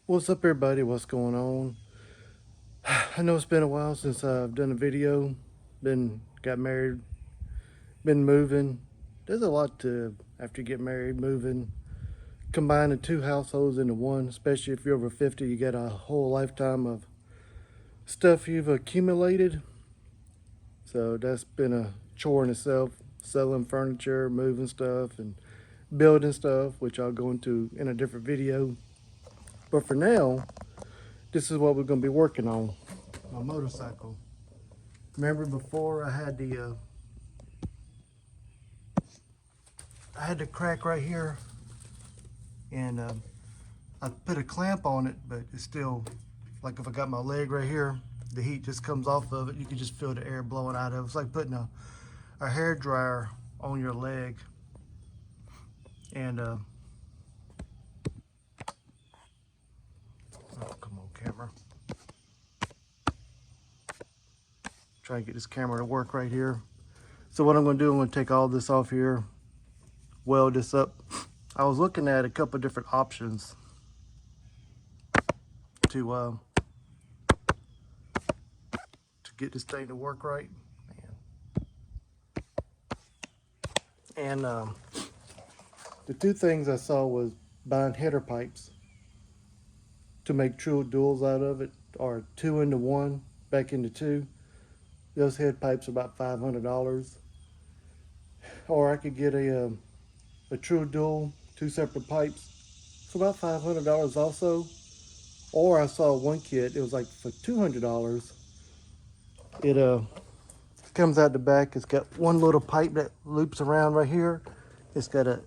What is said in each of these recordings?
What's up, everybody? What's going on? I know it's been a while since I've done a video. Got married, been moving. There's a lot to after you get married, moving, combining two households into one. Especially if you're over 50, you got a whole lifetime of stuff you've accumulated. So that's been a chore in itself. Selling furniture, moving stuff, and building stuff, which I'll go into in a different video. But for now, this is what we're going to be working on: my motorcycle. Remember before I had the crack right here, and I put a clamp on it, but it's still, like if I got my leg right here, the heat just comes off of it. You can just feel the air blowing out of it. It's like putting a hair dryer on your leg. And oh, come on, camera. Try and get this camera to work right here. So what I'm going to do, I'm going to take all this off here, weld this up. I was looking at a couple different options to get this thing to work right. And the two things I saw was buying header pipes to make true duals out of it, or 2 into 1 back into 2. Those head pipes are about $500. Or I could get a true dual, 2 separate pipes, for about $500 also. Or I saw one kit, it was like for $200. It comes out the back. It's got one little pipe that loops around right here. It's got a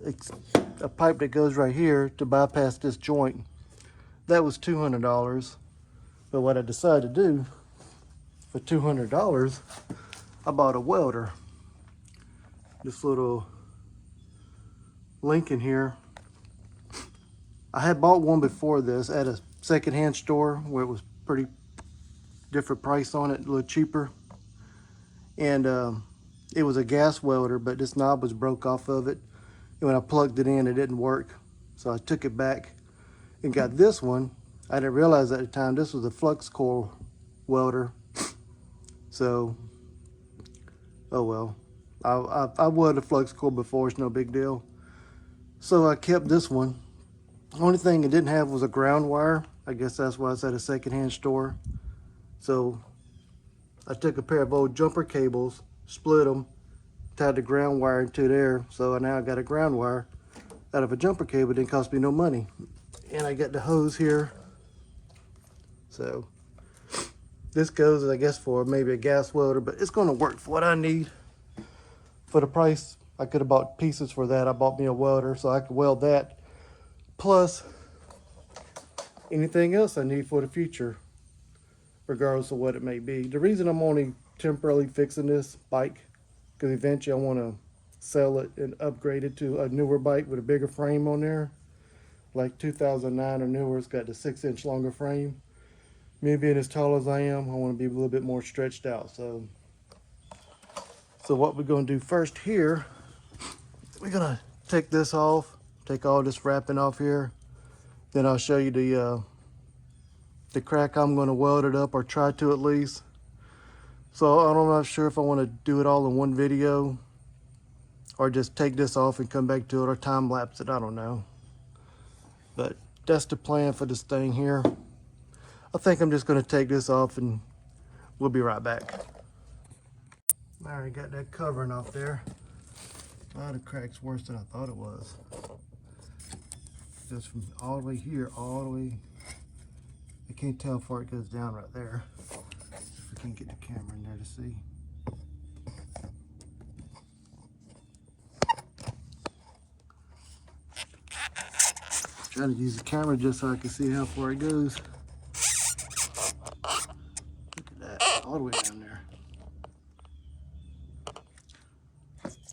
pipe that goes right here to bypass this joint. That was $200. But what I decided to do for $200, I bought a welder. This little Lincoln here. I had bought one before this at a secondhand store where it was pretty different price on it, a little cheaper. And it was a gas welder, but this knob was broke off of it. And when I plugged it in, it didn't work. So I took it back and got this one. I didn't realize at the time this was a flux core welder. So, oh well. I welded a flux core before, it's no big deal. So I kept this one. The only thing it didn't have was a ground wire. I guess that's why it's at a secondhand store. So I took a pair of old jumper cables, split them, tied the ground wire into there. So now I got a ground wire out of a jumper cable. It didn't cost me no money. And I got the hose here. So this goes, I guess, for maybe a gas welder, but it's going to work for what I need. For the price, I could have bought pieces for that. I bought me a welder so I could weld that, plus anything else I need for the future, regardless of what it may be. The reason I'm only temporarily fixing this bike, because eventually I want to sell it and upgrade it to a newer bike with a bigger frame on there, like 2009 or newer. It's got the 6-inch longer frame. Me being as tall as I am, I want to be a little bit more stretched out. So what we're going to do first here, we're going to take this off, take all this wrapping off here. Then I'll show you the crack I'm going to weld it up, or try to at least. So I'm not sure if I want to do it all in one video or just take this off and come back to it, or time lapse it. I don't know. But that's the plan for this thing here. I think I'm just going to take this off and we'll be right back. I already got that covering off there. Wow, the crack's worse than I thought it was. Just from all the way here, all the way. I can't tell how far it goes down right there. If we can get the camera in there to see. Trying to use the camera just so I can see how far it goes. Look at that, all the way down there.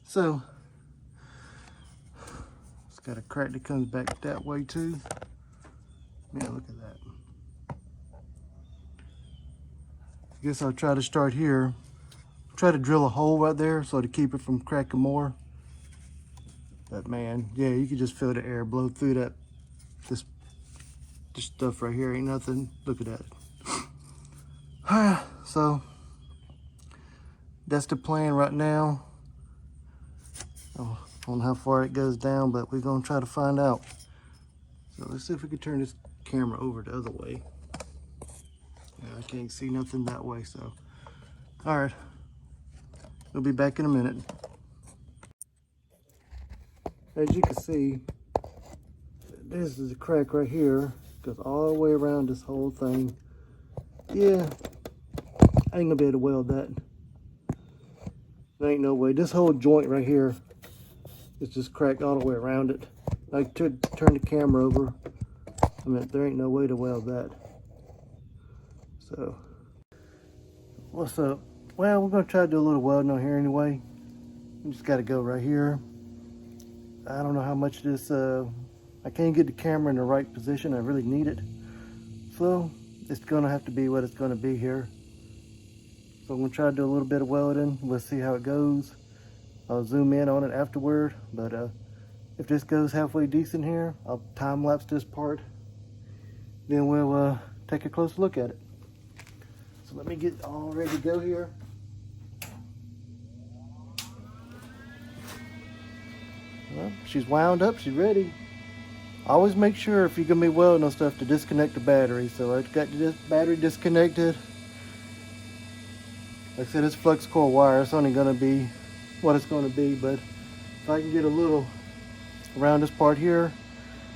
So, it's got a crack that comes back that way too. Man, look at that. I guess I'll try to start here. Try to drill a hole right there so to keep it from cracking more. But man, yeah, you can just feel the air blow through this This stuff right here ain't nothing. Look at that. So that's the plan right now. Oh, I don't know how far it goes down, but we're gonna try to find out. So let's see if we can turn this camera over the other way. Yeah, I can't see nothing that way, so. All right, we'll be back in a minute. As you can see, this is a crack right here. Goes all the way around this whole thing. Yeah, I ain't gonna be able to weld that. There ain't no way. This whole joint right here is just cracked all the way around it. I could turn the camera over. I mean, there ain't no way to weld that. So, what's up? Well, we're gonna try to do a little welding on here anyway. We just gotta go right here. I don't know how much this, I can't get the camera in the right position. I really need it. So, it's gonna have to be what it's gonna be here. So I'm gonna try to do a little bit of welding. We'll see how it goes. I'll zoom in on it afterward, but if this goes halfway decent here, I'll time lapse this part. Then we'll take a close look at it. So let me get all ready to go here. Well, she's wound up, she's ready. Always make sure if you're gonna be welding on stuff to disconnect the battery. So I've got this battery disconnected. Like I said, it's flux core wire. It's only gonna be what it's gonna be, but if I can get a little around this part here,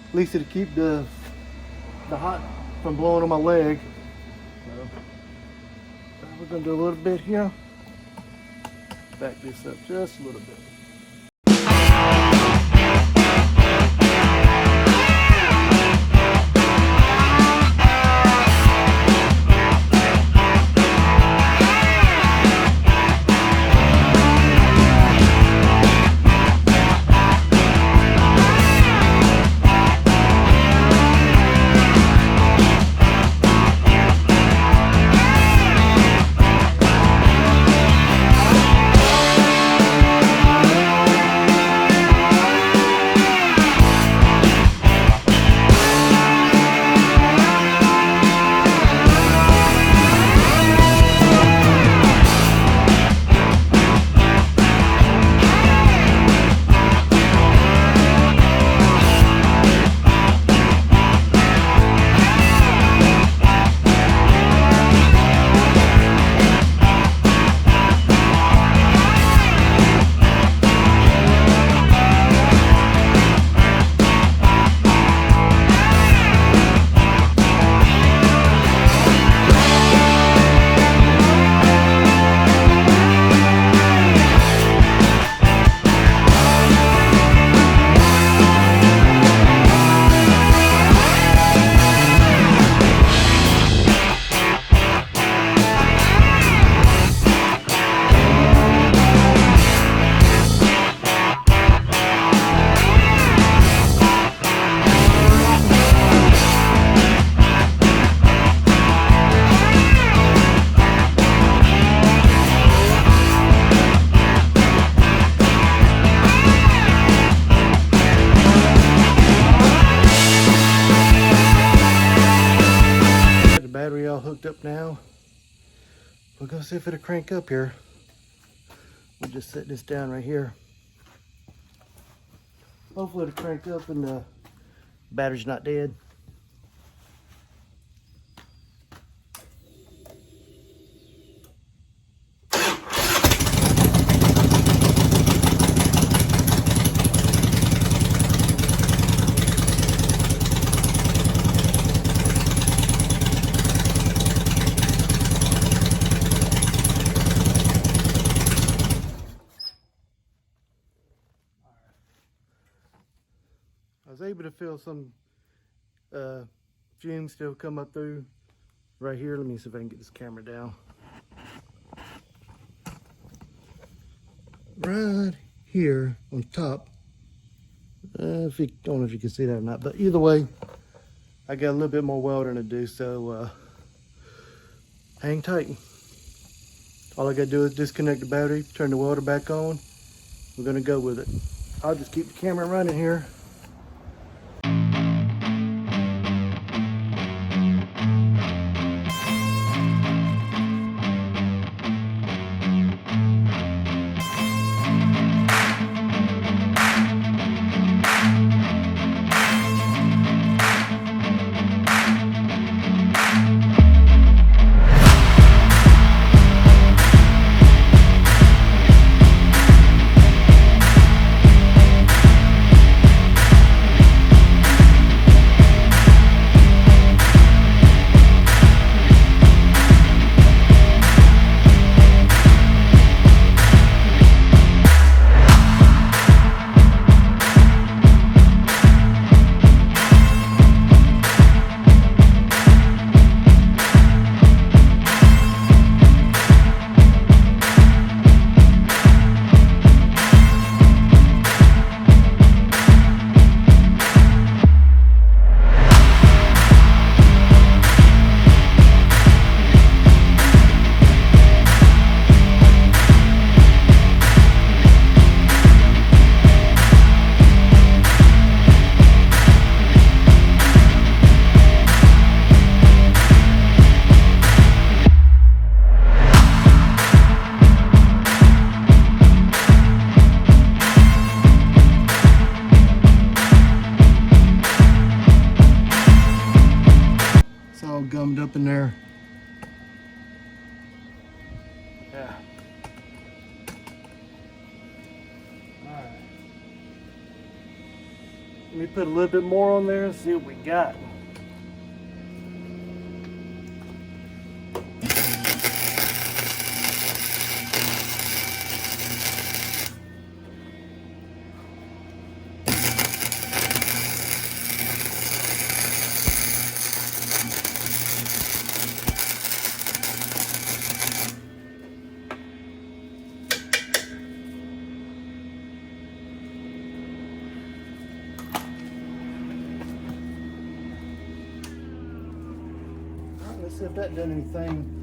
at least it'll keep the hot from blowing on my leg. So we're gonna do a little bit here. Back this up just a little bit. Hooked up now. We're gonna see if it'll crank up here. We'll just set this down right here. Hopefully it'll crank up and the battery's not dead. I was able to feel some fumes still come up through right here. Let me see if I can get this camera down. Right here on top. If you don't know if you can see that or not, but either way, I got a little bit more welding to do, so hang tight. All I gotta do is disconnect the battery, turn the welder back on. We're gonna go with it. I'll just keep the camera running here. gummed up in there. Yeah. Alright. Let me put a little bit more on there and see what we got. Let's see if that done anything.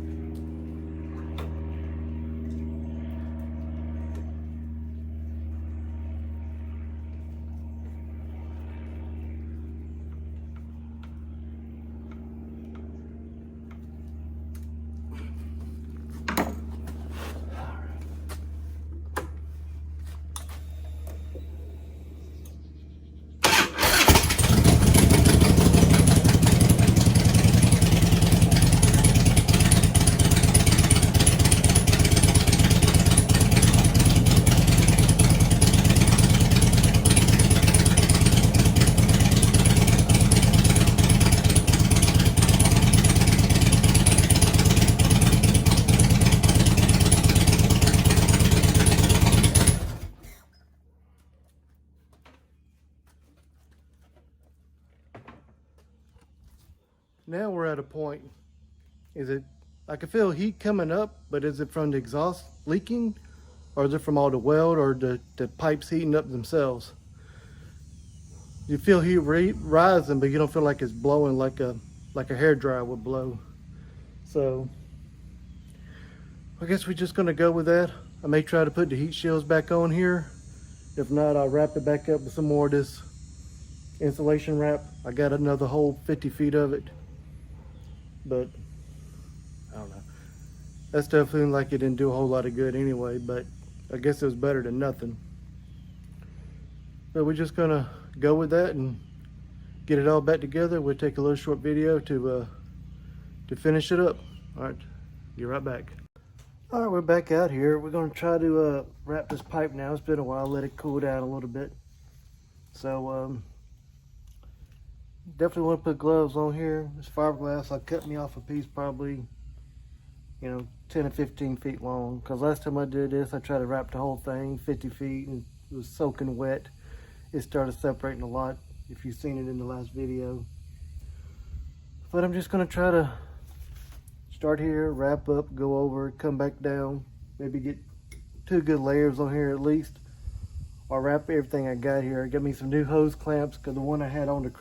Now we're at a point. Is it, I can feel heat coming up, but is it from the exhaust leaking? Or is it from all the weld or the pipes heating up themselves? You feel heat rising, but you don't feel like it's blowing like a hairdryer would blow. So I guess we're just gonna go with that. I may try to put the heat shields back on here. If not, I'll wrap it back up with some more of this insulation wrap. I got another whole 50 feet of it. But I don't know. That stuff seemed like it didn't do a whole lot of good anyway, but I guess it was better than nothing. But we're just gonna go with that and get it all back together. We'll take a little short video to finish it up. All right, get right back. All right, we're back out here. We're gonna try to wrap this pipe now. It's been a while, let it cool down a little bit. So definitely want to put gloves on here. This fiberglass, I cut me off a piece probably, 10 to 15 feet long. Because last time I did this, I tried to wrap the whole thing 50 feet and it was soaking wet. It started separating a lot, if you've seen it in the last video. But I'm just going to try to start here, wrap up, go over, come back down. Maybe get 2 good layers on here at least. I'll wrap everything I got here. I got me some new hose clamps because the one I had on the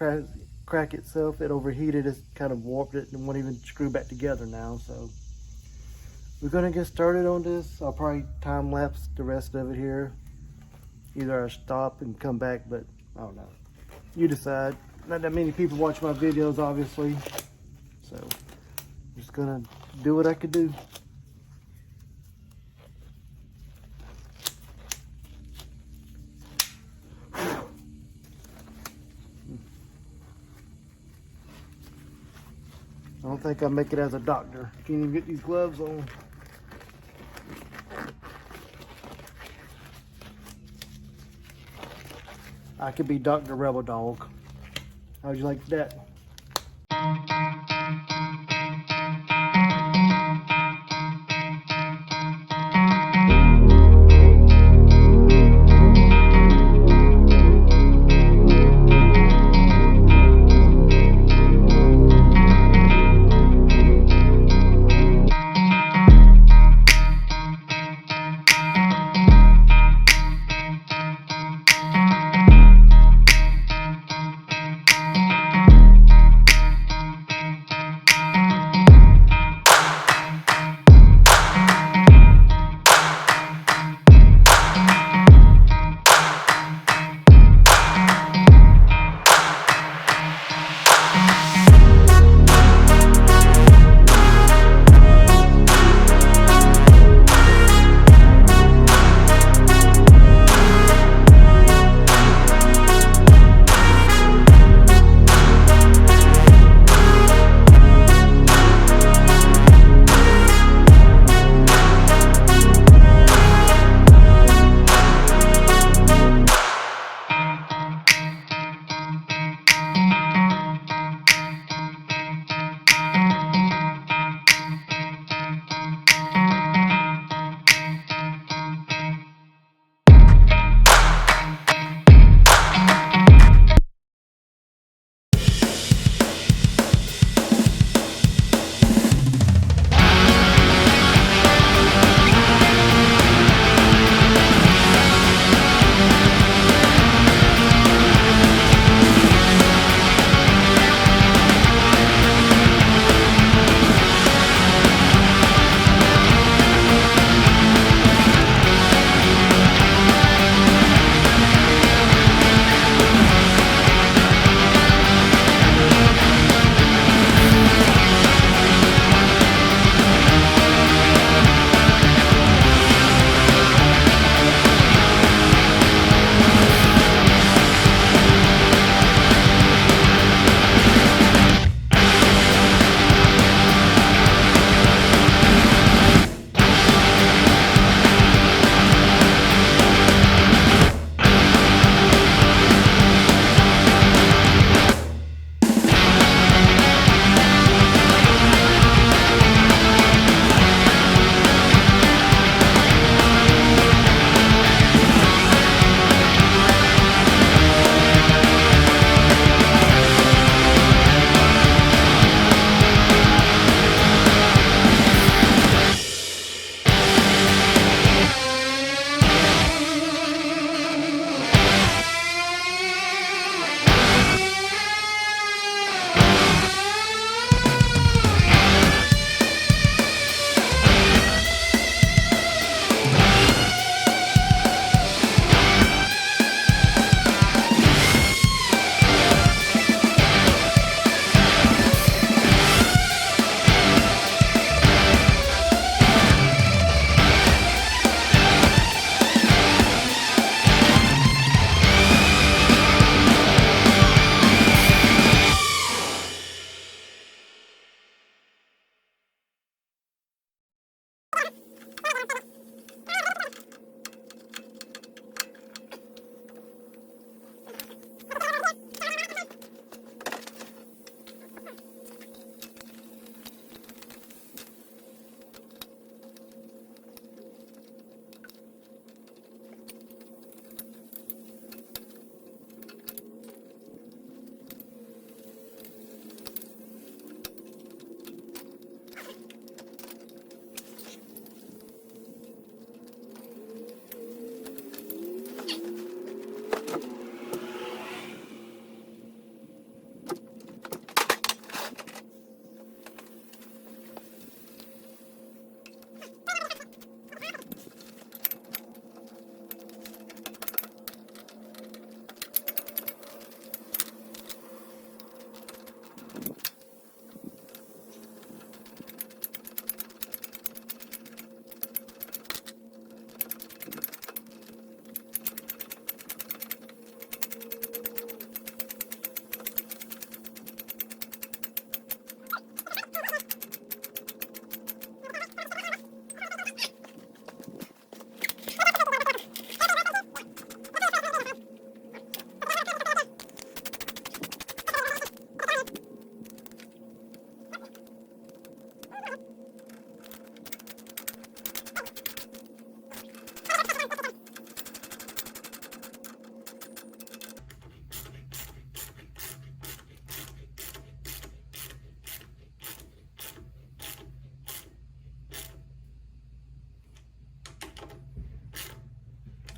crack itself, it overheated, it kind of warped it and won't even screw back together now. So we're gonna get started on this. I'll probably time lapse the rest of it here. Either I stop and come back, but I don't know. You decide. Not that many people watch my videos, obviously. So I'm just gonna do what I could do. I don't think I'll make it as a doctor. Can't even get these gloves on. I could be Dr. Rebel Dog. How'd you like that?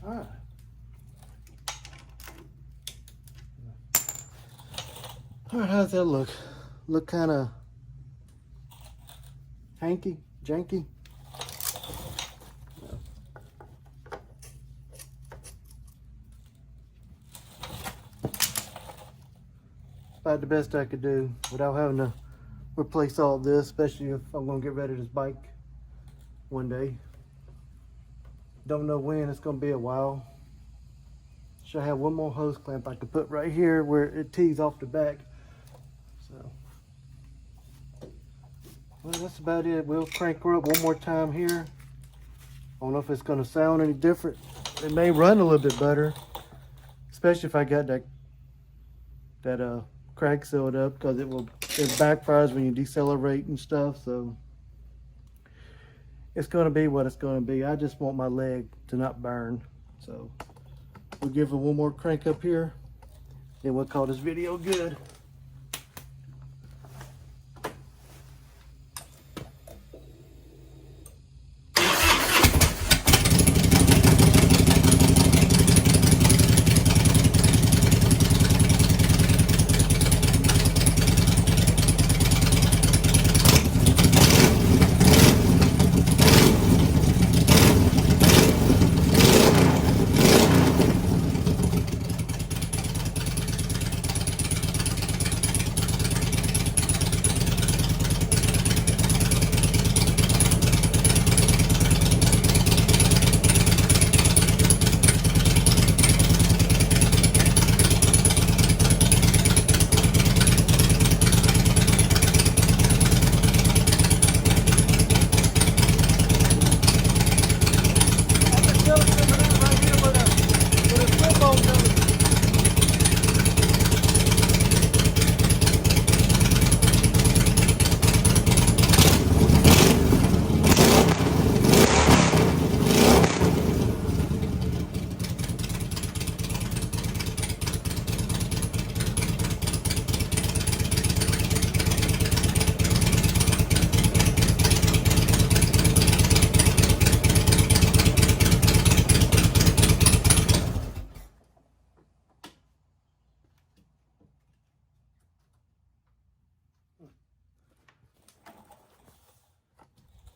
Alright. Alright, how's that look? Look kind of hanky, janky? About the best I could do without having to replace all this, especially if I'm going to get rid of this bike one day. Don't know when, it's going to be a while. Should have one more hose clamp I could put right here where it tees off the back. So, well, that's about it. We'll crank her up one more time here. I don't know if it's going to sound any different. It may run a little bit better, especially if I got that crank sealed up, because it backfires when you decelerate and stuff. So it's going to be what it's going to be. I just want my leg to not burn. So we'll give it one more crank up here, then we'll call this video good.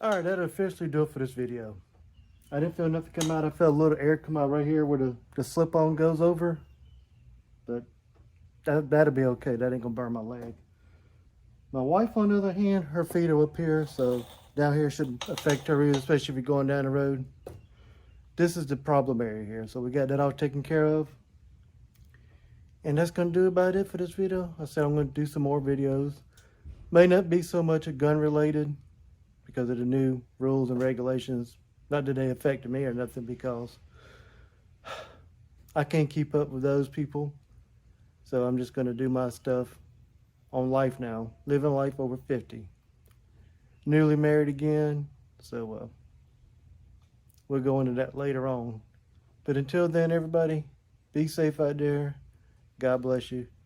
Alright, that'll officially do it for this video. I didn't feel nothing come out. I felt a little air come out right here where the slip-on goes over. But that'll be okay. That ain't gonna burn my leg. My wife, on the other hand, her feet are up here, so down here shouldn't affect her either, especially if you're going down the road. This is the problem area here, so we got that all taken care of. And that's gonna do about it for this video. I said I'm gonna do some more videos. May not be so much a gun related, because of the new rules and regulations. Not that they affected me or nothing, because I can't keep up with those people. So I'm just gonna do my stuff on life now. Living life over 50. Newly married again, so we'll go into that later on. But until then, everybody, be safe out there. God bless you.